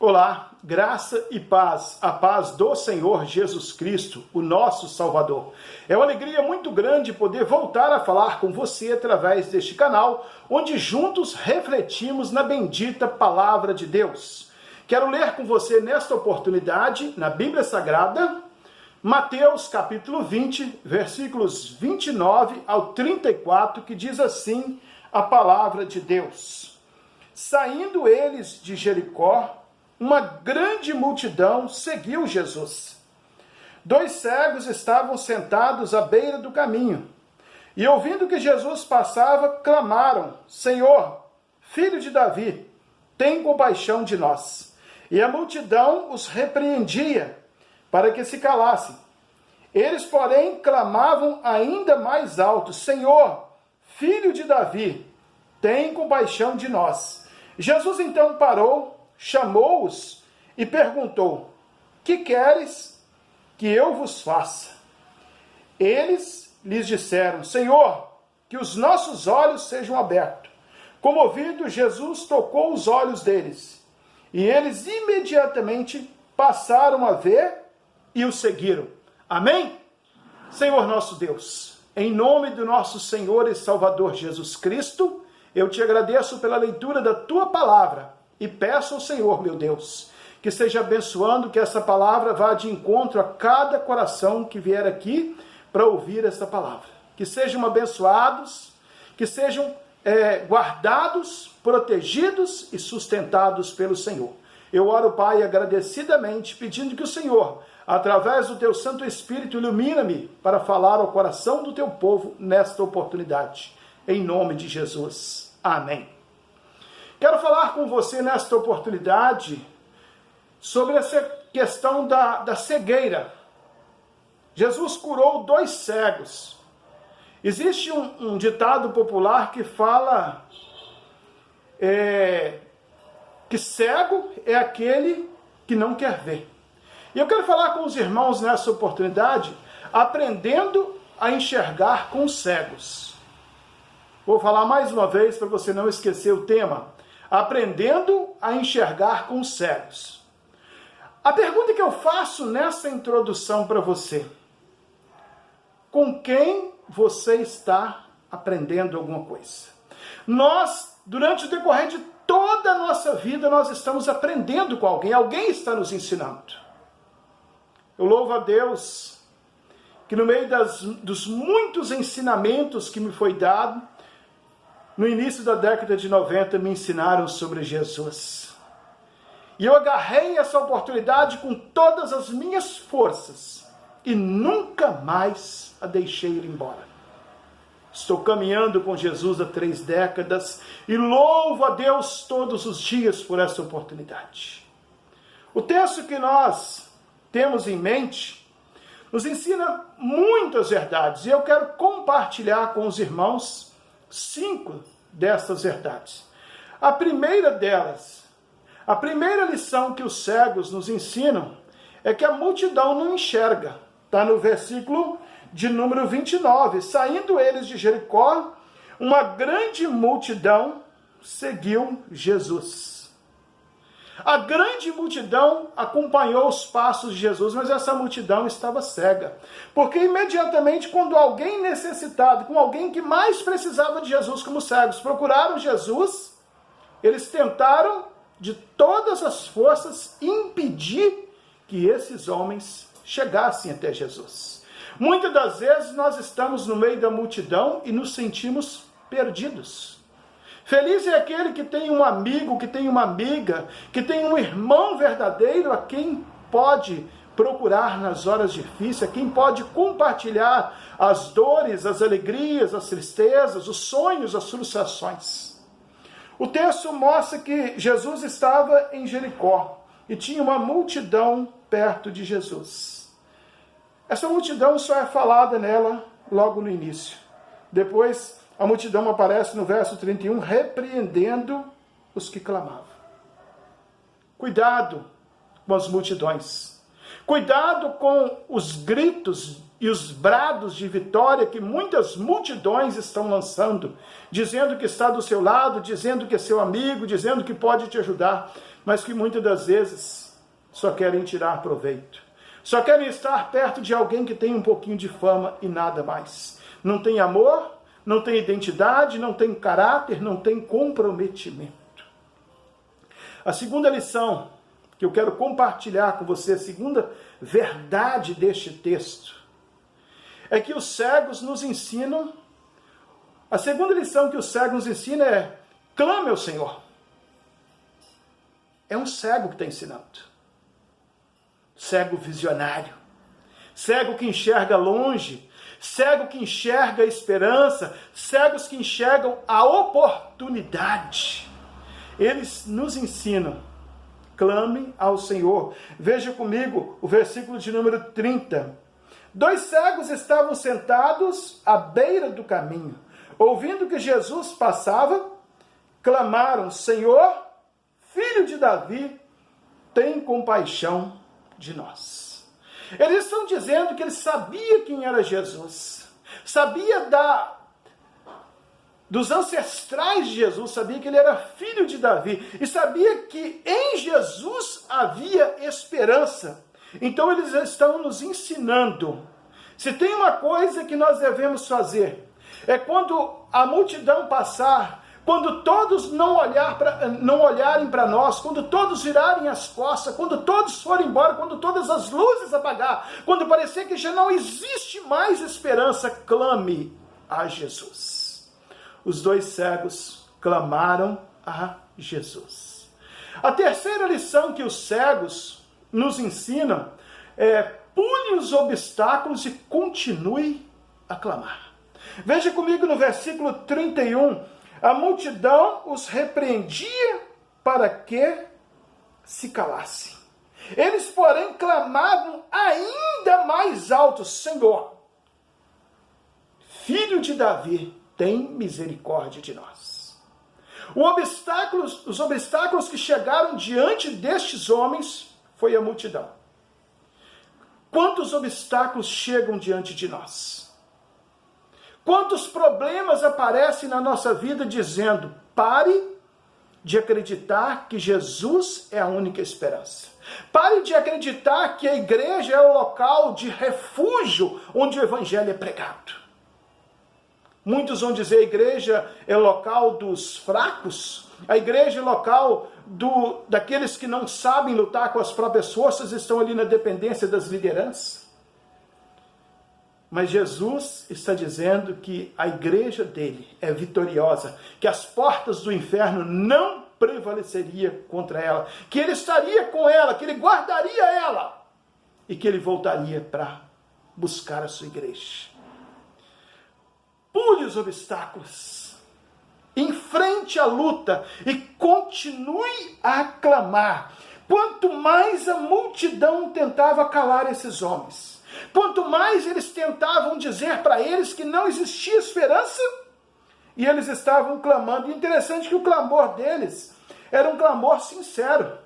Olá, graça e paz, a paz do Senhor Jesus Cristo, o nosso Salvador. É uma alegria muito grande poder voltar a falar com você através deste canal, onde juntos refletimos na bendita Palavra de Deus. Quero ler com você nesta oportunidade, na Bíblia Sagrada, Mateus capítulo 20, versículos 29 ao 34, que diz assim a Palavra de Deus. Saindo eles de Jericó, uma grande multidão seguiu Jesus. 2 cegos estavam sentados à beira do caminho, e ouvindo que Jesus passava, clamaram: Senhor, filho de Davi, tem compaixão de nós. E a multidão os repreendia, para que se calassem. Eles, porém, clamavam ainda mais alto: Senhor, filho de Davi, tem compaixão de nós. Jesus então parou, chamou-os e perguntou: que queres que eu vos faça? Eles lhes disseram: Senhor, que os nossos olhos sejam abertos. Comovido, Jesus tocou os olhos deles, e eles imediatamente passaram a ver e o seguiram. Amém? Senhor nosso Deus, em nome do nosso Senhor e Salvador Jesus Cristo, eu te agradeço pela leitura da tua palavra. E peço ao Senhor, meu Deus, que esteja abençoando, que essa palavra vá de encontro a cada coração que vier aqui para ouvir essa palavra. Que sejam abençoados, que sejam guardados, protegidos e sustentados pelo Senhor. Eu oro, Pai, agradecidamente, pedindo que o Senhor, através do teu Santo Espírito, ilumina-me para falar ao coração do teu povo nesta oportunidade. Em nome de Jesus. Amém. Quero falar com você nesta oportunidade sobre essa questão da cegueira. Jesus curou 2 cegos. Existe um ditado popular que fala que cego é aquele que não quer ver. E eu quero falar com os irmãos nessa oportunidade, aprendendo a enxergar com os cegos. Vou falar mais uma vez para você não esquecer o tema. Aprendendo a enxergar com os cegos. A pergunta que eu faço nessa introdução para você: com quem você está aprendendo alguma coisa? Nós, durante o decorrer de toda a nossa vida, nós estamos aprendendo com alguém. Alguém está nos ensinando. Eu louvo a Deus que no meio dos muitos ensinamentos que me foi dado, no início da década de 90, me ensinaram sobre Jesus. E eu agarrei essa oportunidade com todas as minhas forças e nunca mais a deixei ir embora. Estou caminhando com Jesus há 3 décadas e louvo a Deus todos os dias por essa oportunidade. O texto que nós temos em mente nos ensina muitas verdades e eu quero compartilhar com os irmãos 5 destas verdades. A primeira delas, a primeira lição que os cegos nos ensinam é que a multidão não enxerga. Está no versículo de número 29. Saindo eles de Jericó, uma grande multidão seguiu Jesus. A grande multidão acompanhou os passos de Jesus, mas essa multidão estava cega. Porque imediatamente quando alguém necessitado, com alguém que mais precisava de Jesus, como cegos, procuraram Jesus, eles tentaram de todas as forças impedir que esses homens chegassem até Jesus. Muitas das vezes nós estamos no meio da multidão e nos sentimos perdidos. Feliz é aquele que tem um amigo, que tem uma amiga, que tem um irmão verdadeiro a quem pode procurar nas horas difíceis, a quem pode compartilhar as dores, as alegrias, as tristezas, os sonhos, as frustrações. O texto mostra que Jesus estava em Jericó e tinha uma multidão perto de Jesus. Essa multidão só é falada nela logo no início. Depois, a multidão aparece no verso 31, repreendendo os que clamavam. Cuidado com as multidões. Cuidado com os gritos e os brados de vitória que muitas multidões estão lançando, dizendo que está do seu lado, dizendo que é seu amigo, dizendo que pode te ajudar, mas que muitas das vezes só querem tirar proveito. Só querem estar perto de alguém que tem um pouquinho de fama e nada mais. Não tem amor, não tem identidade, não tem caráter, não tem comprometimento. A segunda lição que eu quero compartilhar com você, a segunda verdade deste texto, é que os cegos nos ensinam, a segunda lição que os cegos nos ensinam é: clame ao Senhor. É um cego que está ensinando. Cego visionário, cego que enxerga longe, cego que enxerga a esperança, cegos que enxergam a oportunidade. Eles nos ensinam: clame ao Senhor. Veja comigo o versículo de número 30. 2 cegos estavam sentados à beira do caminho. Ouvindo que Jesus passava, clamaram: Senhor, Filho de Davi, tem compaixão de nós. Eles estão dizendo que eles sabiam quem era Jesus. Sabia dos ancestrais de Jesus, sabia que ele era filho de Davi, e sabia que em Jesus havia esperança. Então eles estão nos ensinando, se tem uma coisa que nós devemos fazer, é quando a multidão passar, quando todos não olharem para nós, quando todos virarem as costas, quando todos forem embora, quando todas as luzes apagar, quando parecer que já não existe mais esperança, clame a Jesus. Os 2 cegos clamaram a Jesus. A terceira lição que os cegos nos ensinam é: pule os obstáculos e continue a clamar. Veja comigo no versículo 31, a multidão os repreendia para que se calassem. Eles, porém, clamavam ainda mais alto: Senhor, Filho de Davi, tem misericórdia de nós. Os obstáculos que chegaram diante destes homens foi a multidão. Quantos obstáculos chegam diante de nós? Quantos problemas aparecem na nossa vida dizendo: pare de acreditar que Jesus é a única esperança. Pare de acreditar que a igreja é o local de refúgio onde o evangelho é pregado. Muitos vão dizer: a igreja é o local dos fracos, a igreja é o local daqueles que não sabem lutar com as próprias forças, estão ali na dependência das lideranças. Mas Jesus está dizendo que a igreja dele é vitoriosa, que as portas do inferno não prevaleceria contra ela, que ele estaria com ela, que ele guardaria ela e que ele voltaria para buscar a sua igreja. Pule os obstáculos, enfrente a luta e continue a clamar. Quanto mais a multidão tentava calar esses homens, quanto mais eles tentavam dizer para eles que não existia esperança, e eles estavam clamando. E interessante que o clamor deles era um clamor sincero.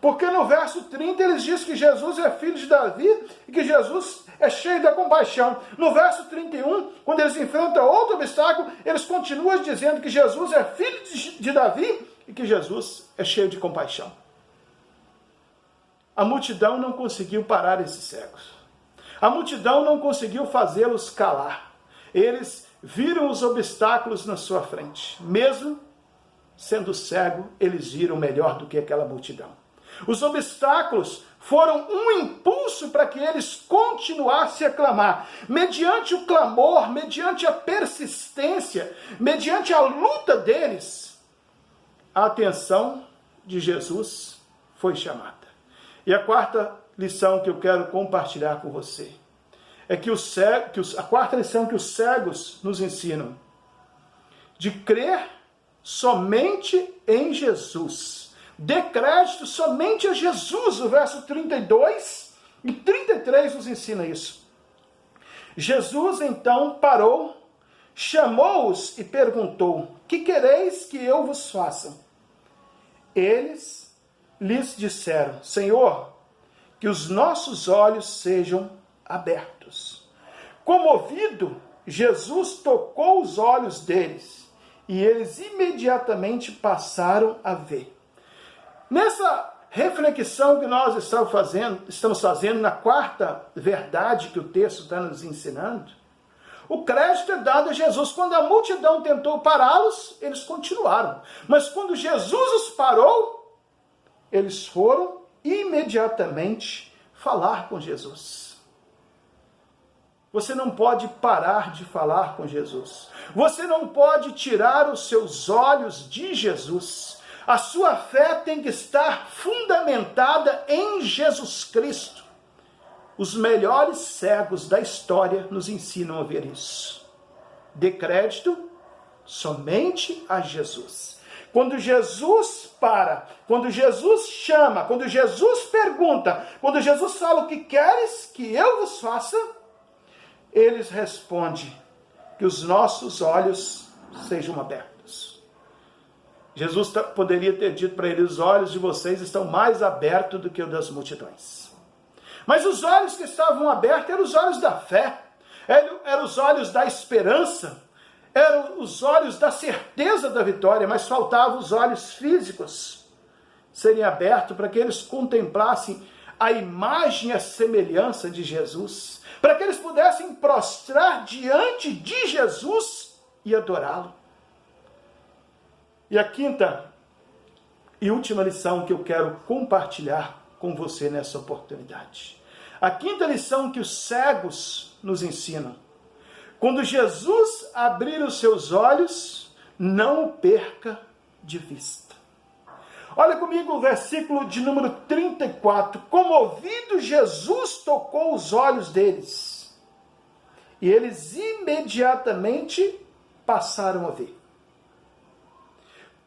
Porque no verso 30 eles dizem que Jesus é filho de Davi e que Jesus é cheio da compaixão. No verso 31, quando eles enfrentam outro obstáculo, eles continuam dizendo que Jesus é filho de Davi e que Jesus é cheio de compaixão. A multidão não conseguiu parar esses cegos. A multidão não conseguiu fazê-los calar. Eles viram os obstáculos na sua frente. Mesmo sendo cego, eles viram melhor do que aquela multidão. Os obstáculos foram um impulso para que eles continuassem a clamar. Mediante o clamor, mediante a persistência, mediante a luta deles, a atenção de Jesus foi chamada. E a quarta lição que eu quero compartilhar com você é que a quarta lição que os cegos nos ensinam: de crer somente em Jesus. Dê crédito somente a Jesus. O verso 32 e 33 nos ensina isso. Jesus então parou, chamou-os e perguntou: que quereis que eu vos faça? Eles lhes disseram: Senhor, que os nossos olhos sejam abertos. Comovido, Jesus tocou os olhos deles e eles imediatamente passaram a ver. Nessa reflexão que nós estamos fazendo na quarta verdade que o texto está nos ensinando, o crédito é dado a Jesus. Quando a multidão tentou pará-los, eles continuaram. Mas quando Jesus os parou, eles foram imediatamente falar com Jesus. Você não pode parar de falar com Jesus. Você não pode tirar os seus olhos de Jesus. A sua fé tem que estar fundamentada em Jesus Cristo. Os melhores cegos da história nos ensinam a ver isso. Dê crédito somente a Jesus. Quando Jesus para, quando Jesus chama, quando Jesus pergunta, quando Jesus fala o que queres que eu vos faça, eles respondem que os nossos olhos sejam abertos. Jesus poderia ter dito para eles: os olhos de vocês estão mais abertos do que os das multidões. Mas os olhos que estavam abertos eram os olhos da fé, eram os olhos da esperança, eram os olhos da certeza da vitória, mas faltavam os olhos físicos serem abertos para que eles contemplassem a imagem e a semelhança de Jesus, para que eles pudessem prostrar diante de Jesus e adorá-lo. E a quinta e última lição que eu quero compartilhar com você nessa oportunidade. A quinta lição que os cegos nos ensinam: quando Jesus abrir os seus olhos, não o perca de vista. Olha comigo o versículo de número 34. Comovido, Jesus tocou os olhos deles, e eles imediatamente passaram a ver.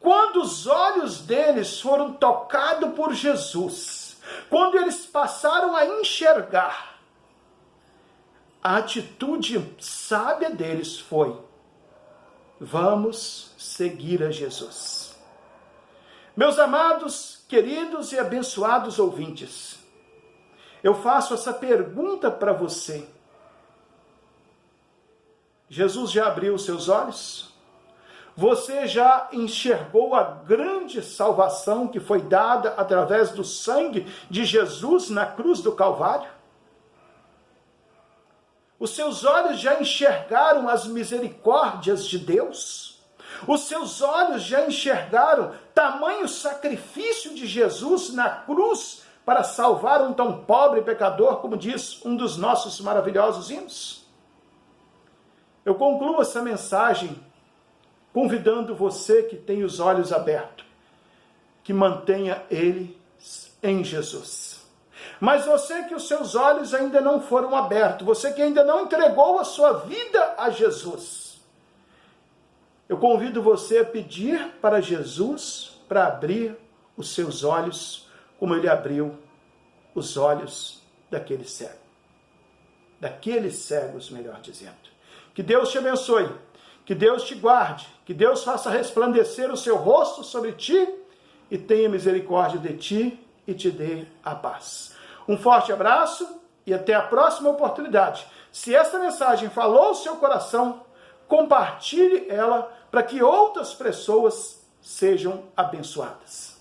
Quando os olhos deles foram tocados por Jesus, quando eles passaram a enxergar, a atitude sábia deles foi: vamos seguir a Jesus. Meus amados, queridos e abençoados ouvintes, eu faço essa pergunta para você. Jesus já abriu os seus olhos? Você já enxergou a grande salvação que foi dada através do sangue de Jesus na cruz do Calvário? Os seus olhos já enxergaram as misericórdias de Deus? Os seus olhos já enxergaram tamanho sacrifício de Jesus na cruz para salvar um tão pobre pecador, como diz um dos nossos maravilhosos hinos? Eu concluo essa mensagem convidando você que tem os olhos abertos, que mantenha eles em Jesus. Mas você que os seus olhos ainda não foram abertos, você que ainda não entregou a sua vida a Jesus, eu convido você a pedir para Jesus para abrir os seus olhos, como ele abriu os olhos daquele cego. Daqueles cegos, melhor dizendo. Que Deus te abençoe. Que Deus te guarde, que Deus faça resplandecer o seu rosto sobre ti e tenha misericórdia de ti e te dê a paz. Um forte abraço e até a próxima oportunidade. Se esta mensagem falou ao seu coração, compartilhe ela para que outras pessoas sejam abençoadas.